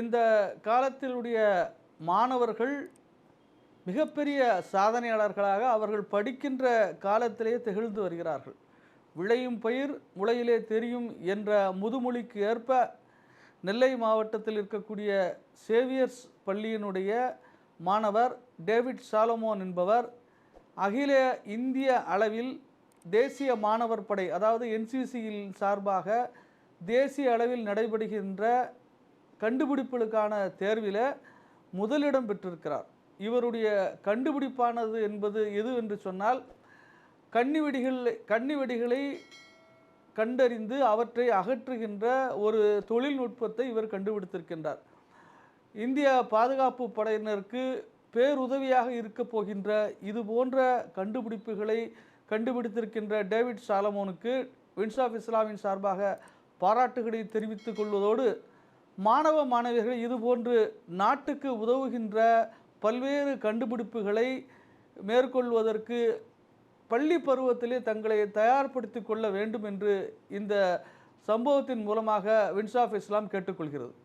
இந்த காலத்திலுடைய மாணவர்கள் மிகப்பெரிய சாதனையாளர்களாக அவர்கள் படிக்கின்ற காலத்திலேயே திகழ்ந்து வருகிறார்கள். விளையும் பயிர் முளையிலே தெரியும் என்ற முதுமொழிக்கு ஏற்ப நெல்லை மாவட்டத்தில் இருக்கக்கூடிய சேவியர்ஸ் பள்ளியினுடைய மாணவர் டேவிட் சாலமோன் என்பவர் அகில இந்திய அளவில் தேசிய மாணவர் படை, அதாவது என்சிசியில் சார்பாக தேசிய அளவில் நடைபெறுகின்ற கண்டுபிடிப்புகளுக்கான தேர்வில் முதலிடம் பெற்றிருக்கிறார். இவருடைய கண்டுபிடிப்பானது என்பது எது என்று சொன்னால், கன்னி வெடிகளை கண்டறிந்து அவற்றை அகற்றுகின்ற ஒரு தொழில்நுட்பத்தை இவர் கண்டுபிடித்திருக்கின்றார். இந்திய பாதுகாப்பு படையினருக்கு பேருதவியாக இருக்க போகின்ற இது போன்ற கண்டுபிடிப்புகளை கண்டுபிடித்திருக்கின்ற டேவிட் சாலமோனுக்கு விங்ஸ் ஆஃப் இஸ்லாமின் சார்பாக பாராட்டுகளை தெரிவித்துக் கொள்வதோடு, மாணவ மாணவியர்கள் இதுபோன்று நாட்டுக்கு உதவுகின்ற பல்வேறு கண்டுபிடிப்புகளை மேற்கொள்வதற்கு பள்ளி பருவத்திலே தங்களை தயார்படுத்தி கொள்ள வேண்டும் என்று இந்த சம்பவத்தின் மூலமாக விங்ஸ் ஆஃப் இஸ்லாம் கேட்டுக்கொள்கிறது.